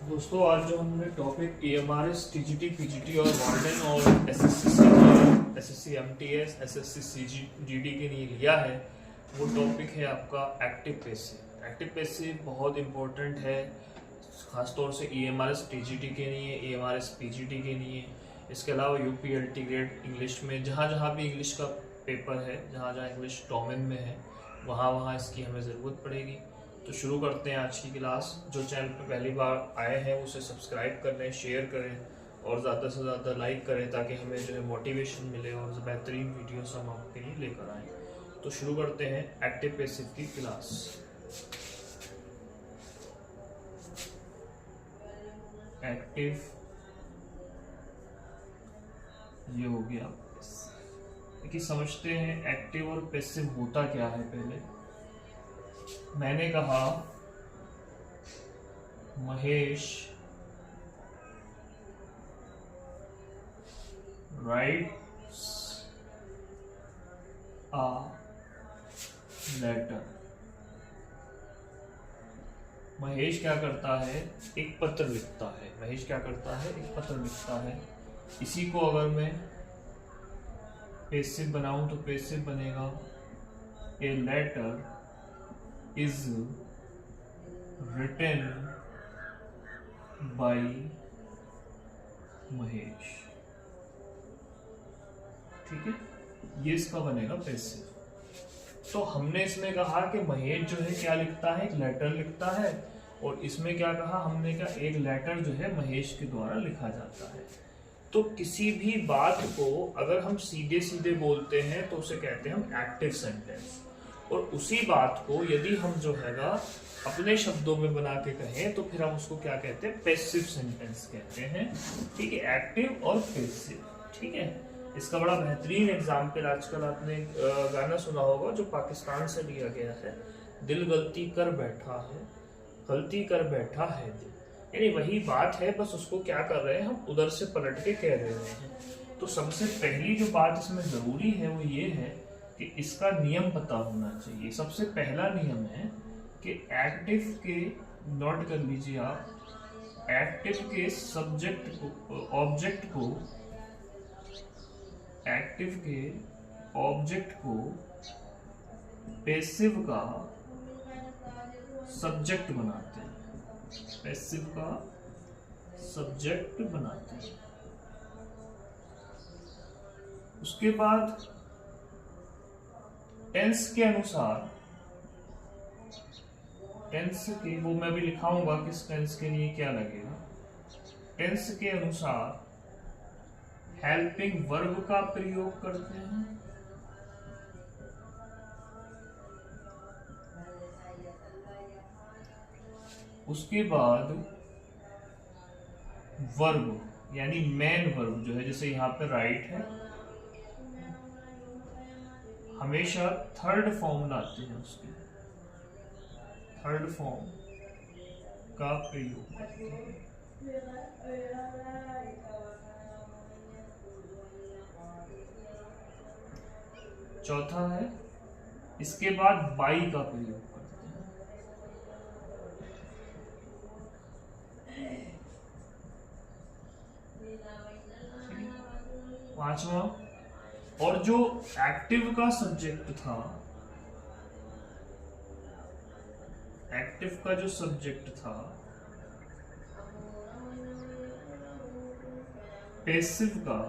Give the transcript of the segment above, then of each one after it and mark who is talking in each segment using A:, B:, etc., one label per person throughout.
A: दोस्तों आज जो हमने टॉपिक EMRS, TGT, PGT और वार्डन और SSC MTS, SSC CGD के लिए लिया है वो टॉपिक है आपका एक्टिव पैसिव। एक्टिव पैसिव बहुत इम्पोर्टेंट है, खासतौर से EMRS TGT के लिए, EMRS PGT के लिए। इसके अलावा UPLT ग्रेड इंग्लिश में जहाँ जहाँ भी इंग्लिश का पेपर है, जहाँ जहाँ इंग्लिश डोमेन में है, वहाँ वहाँ इसकी हमें ज़रूरत पड़ेगी। तो शुरू करते हैं आज की क्लास। जो चैनल पर पहली बार आए हैं उसे सब्सक्राइब करें, शेयर करें और ज़्यादा से ज़्यादा लाइक करें ताकि हमें जो है मोटिवेशन मिले और बेहतरीन वीडियोस हम आपके लिए लेकर आएँ। तो शुरू करते हैं एक्टिव पैसिव की क्लास। एक्टिव ये हो गया। देखिए समझते हैं एक्टिव और पैसिव होता क्या है। पहले मैंने कहा Mahesh writes a letter. Mahesh क्या करता है? एक पत्र लिखता है। महेश क्या करता है? एक पत्र लिखता है। इसी को अगर मैं पैसिव बनाऊं तो पैसिव बनेगा a letter is written by Mahesh. ठीक है, ये इसका बनेगा पैसिव। तो हमने इसमें कहा कि महेश जो है क्या लिखता है? एक लेटर लिखता है। और इसमें क्या कहा हमने? क्या एक लेटर जो है महेश के द्वारा लिखा जाता है। तो किसी भी बात को अगर हम सीधे सीधे बोलते हैं तो उसे कहते हैं हम एक्टिव सेंटेंस। और उसी बात को यदि हम जो हैगा अपने शब्दों में बना के कहें तो फिर हम उसको क्या कहते हैं? पैसिव सेंटेंस कहते हैं। ठीक है, एक्टिव और पैसिव। ठीक है, इसका बड़ा बेहतरीन एग्जाम्पल आजकल आपने गाना सुना होगा जो पाकिस्तान से लिया गया है, दिल गलती कर बैठा है, गलती कर बैठा है दिल। यानी वही बात है, बस उसको क्या कर रहे हैं हम उधर से पलट के कह रहे हैं। तो सबसे पहली जो बात इसमें जरूरी है वो ये है कि इसका नियम पता होना चाहिए। सबसे पहला नियम है कि एक्टिव के, नोट कर लीजिए आप, एक्टिव के सब्जेक्ट को, ऑब्जेक्ट को, एक्टिव के ऑब्जेक्ट को पैसिव का सब्जेक्ट बनाते हैं। पैसिव का सब्जेक्ट बनाते हैं। उसके बाद टेंस के अनुसार, टेंस के, वो मैं भी लिखाऊंगा किस टेंस के लिए क्या लगेगा। टेंस के अनुसार हेल्पिंग वर्ब का प्रयोग करते हैं। उसके बाद वर्ब यानी मेन वर्ब जो है, जैसे यहां पे राइट है, हमेशा थर्ड फॉर्म लाते हैं। उसके थर्ड फॉर्म का प्रयोग करते हैं। चौथा है, इसके बाद बाई का प्रयोग करते हैं। पांचवा, और जो एक्टिव का सब्जेक्ट था, एक्टिव का जो सब्जेक्ट था पैसिव का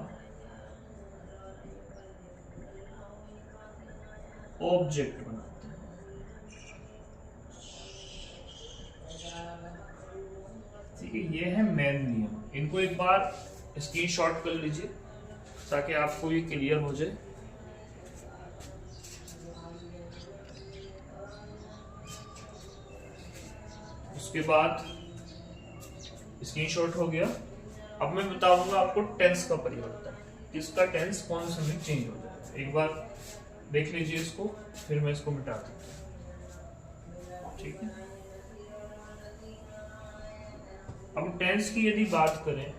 A: ऑब्जेक्ट बनाते हैं। ठीक है, ये है मेन नियम। इनको एक बार स्क्रीनशॉट कर लीजिए ताकि आपको ये क्लियर हो जाए। उसके बाद स्क्रीनशॉट हो गया। अब मैं बताऊंगा आपको टेंस का परिवर्तन, किसका टेंस कौन से में चेंज हो जाएगा। एक बार देख लीजिए इसको, फिर मैं इसको मिटा देता हूं। ठीक है, अब टेंस की यदि बात करें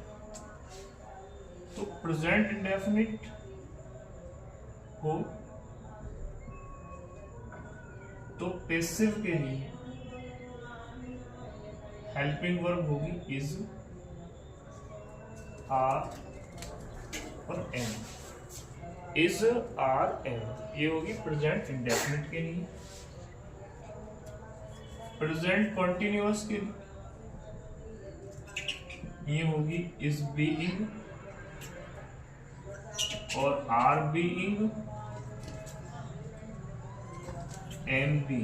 A: तो प्रेजेंट इंडेफिनिट हो तो पैसिव के लिए हेल्पिंग वर्ब होगी इज, आर और एम। इज, आर, एम, ये होगी प्रेजेंट इंडेफिनिट के लिए। प्रेजेंट कॉन्टिन्यूअस के लिए ये होगी इज बीइंग और आर बीइंग, एम बी।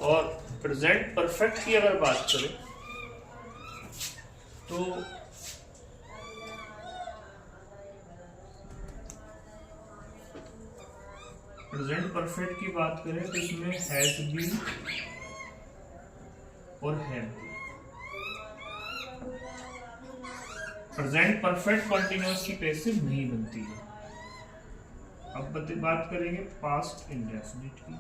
A: और प्रेजेंट परफेक्ट की अगर बात करें तो प्रेजेंट परफेक्ट की बात करें तो इसमें हैज बीन और हैव। प्रेजेंट परफेक्ट कॉन्टिन्यूअस की पैसिव नहीं बनती है। अब बात करेंगे पास्ट इंडेफिनिट की।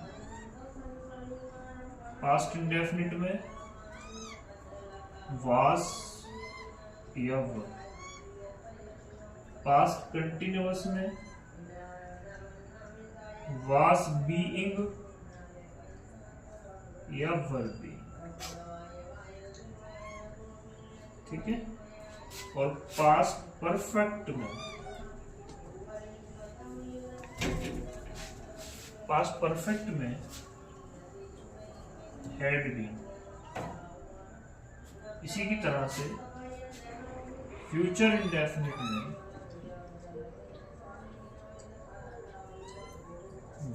A: पास्ट इंडेफिनिट में वाज या वर। पास्ट कंटिन्यूअस में वाज बीइंग या वर बीइंग। ठीक है। और पास्ट परफेक्ट में, पास्ट परफेक्ट में हैड बीन। इसी की तरह से फ्यूचर इंडेफिनिट में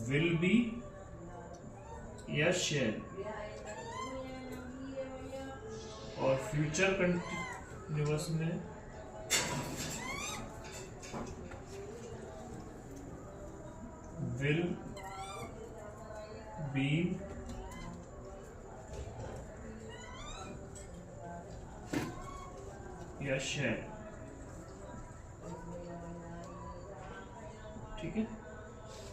A: विल बी या शैल। और फ्यूचर कंटिन्यूअस में विल बी या शैल। ठीक है।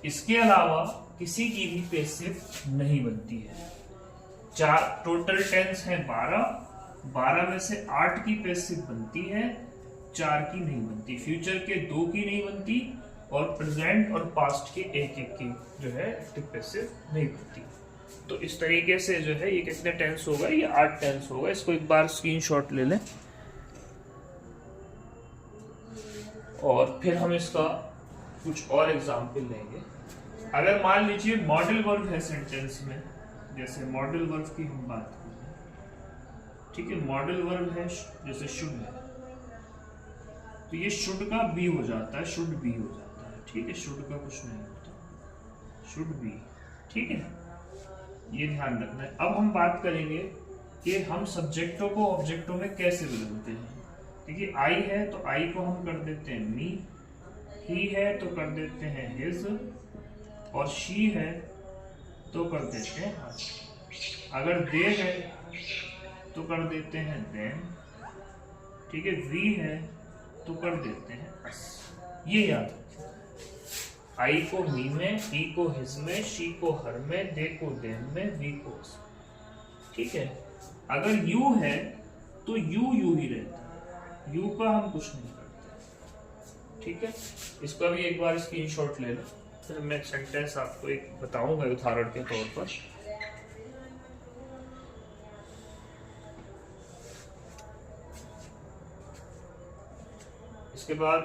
A: इसके अलावा किसी की भी पैसिव नहीं बनती है। टोटल टेंस है 12 में से 8 की पैसिव बनती है, 4 की नहीं बनती। फ्यूचर के 2 की नहीं बनती और प्रेजेंट और पास्ट के एक की जो है एक्टिव पैसिव नहीं बनती। तो इस तरीके से जो है ये कितने टेंस होगा, ये 8 टेंस होगा। इसको एक बार स्क्रीनशॉट ले लें और फिर हम इसका कुछ और एग्जाम्पल लेंगे। अगर मान लीजिए मॉडल वर्ब है सेंटेंस में, जैसे मॉडल वर्ब की हम बात करें। ठीक है। मॉडल वर्ब है जैसे शुड है, तो ये शुड का बी हो जाता है, शुड बी हो जाता है। ठीक है। शुड का कुछ नहीं होता, शुड बी। ठीक है। ये ध्यान रखना है। अब हम बात करेंगे कि हम सब्जेक्टों को ऑब्जेक्टों में कैसे बदलते हैं। देखिए आई है तो आई को हम कर देते हैं मी, ही है तो कर देते हैं हिज, और शी है तो कर देते हैं हर। अगर दे है तो कर देते हैं देम। ठीक है। वी है तो कर देते हैं अस। ये याद रखें। आई को मी में, ही को हिज में, शी को हर में, दे को देम में, वी को अस। ठीक है। अगर यू है तो यू ही रहता है, यू का हम कुछ नहीं करते। ठीक है। इसका भी एक बार स्क्रीनशॉट ले लो, फिर मैं सेंटेंस आपको एक बताऊंगा उदाहरण के तौर पर। इसके बाद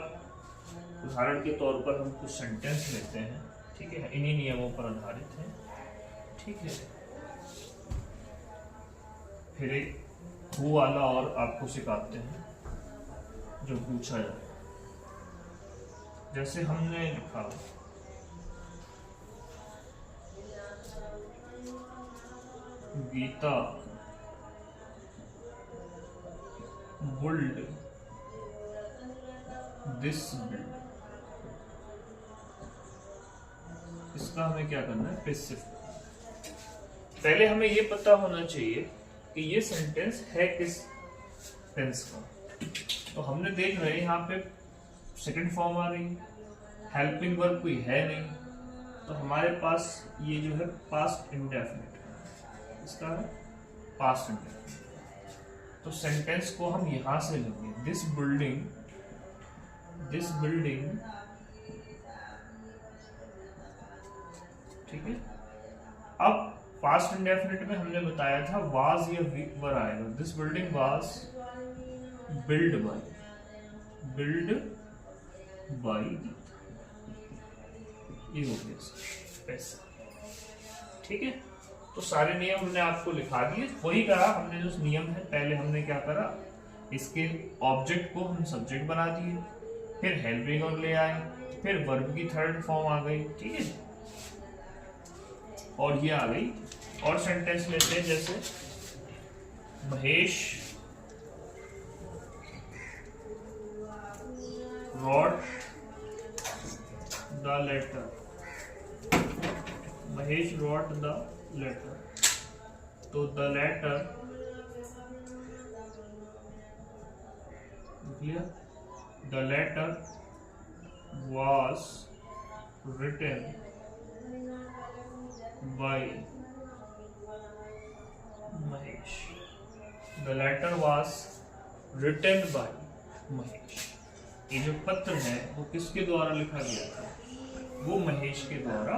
A: उदाहरण के तौर पर हम कुछ सेंटेंस लेते हैं। ठीक है। इन्हीं नियमों पर आधारित है। ठीक है। फिर एक हु वाला और आपको सिखाते हैं जो पूछा जाए। जैसे हमने लिखा गीता वुड दिस बिल्ड। इसका हमें क्या करना है, पैसिव। पहले हमें ये पता होना चाहिए कि ये सेंटेंस है किस टेंस का। तो हमने देख रहे हैं यहाँ पे सेकंड फॉर्म आ रही है, हेल्पिंग वर्ब कोई है नहीं, तो हमारे पास ये जो है पास्ट इंडेफिनिट है, इसका है पास्ट इंडेफिनिट। तो सेंटेंस को हम यहां से लेंगे, दिस बिल्डिंग ठीक है, अब पास्ट इंडेफिनिट में हमने बताया था वाज या वर आएगा। This building was build by ये हो गया पैसा। ठीक है, तो सारे नियम हमने आपको लिखा दिए। वही करा हमने जो नियम है, पहले हमने क्या करा, इसके ऑब्जेक्ट को हम सब्जेक्ट बना दिए, फिर हेल्पिंग और ले आए, फिर वर्ब की थर्ड फॉर्म आ गई। ठीक है, और ये आ गई। और सेंटेंस लेते हैं, जैसे Mahesh wrote the letter। Mahesh wrote the letter, तो the letter clear, the letter was written by Mahesh। The letter was written by Mahesh। ये जो पत्र है वो किसके द्वारा लिखा गया था? वो महेश के द्वारा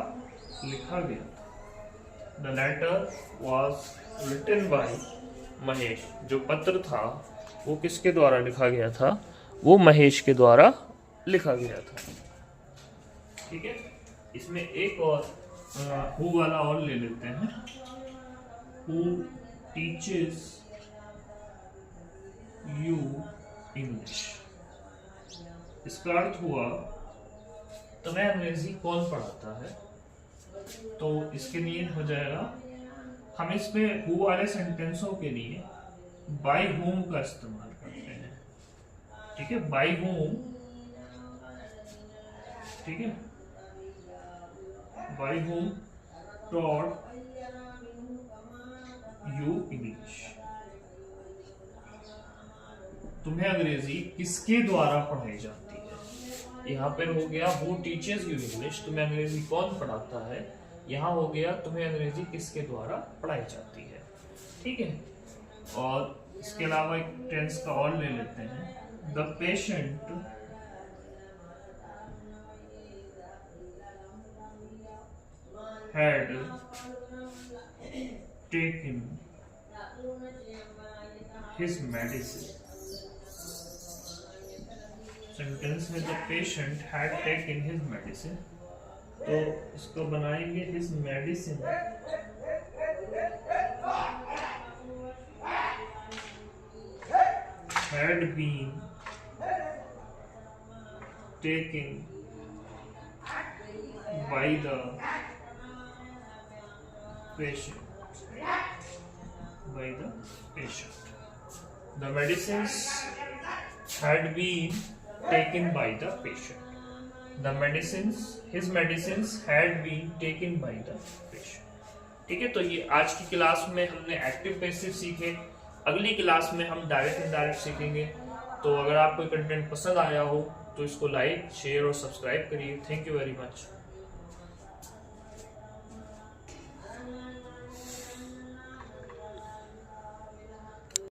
A: लिखा गया था। The letter was written by Mahesh. जो पत्र था वो किसके द्वारा लिखा गया था? वो महेश के द्वारा लिखा गया था। ठीक है, इसमें एक और हु वाला और ले लेते हैं। Who teaches you English। इसका अर्थ हुआ तुम्हें अंग्रेजी कौन पढ़ाता है? तो इसके लिए हो जाएगा, हम इसमें हु वाले सेंटेंसों के लिए बाय होम का इस्तेमाल करते हैं। ठीक है, बाय होम। ठीक है, by home taught you English. तुम्हें अंग्रेजी किसके द्वारा पढ़ाई जाती है? यहाँ पर हो गया हु टीचर्स यू इंग्लिश, तुम्हें अंग्रेजी कौन पढ़ाता है। यहाँ हो गया तुम्हें अंग्रेजी किसके द्वारा पढ़ाई जाती है। ठीक है, और इसके अलावा एक टेंस का और ले लेते हैं। The patient had taken his medicine। Sentence में the patient had taken his medicine, तो इसको बनाएंगे his medicine had been taken by the patient। The medicines had been taken by the patient। The medicines, his medicines had been taken by the patient। ठीक है, तो ये आज की class में हमने एक्टिव पैसिव सीखे। अगली क्लास में हम डायरेक्ट इनडायरेक्ट सीखेंगे। तो अगर आपको कंटेंट पसंद आया हो तो इसको लाइक, शेयर और सब्सक्राइब करिए। Thank you very much.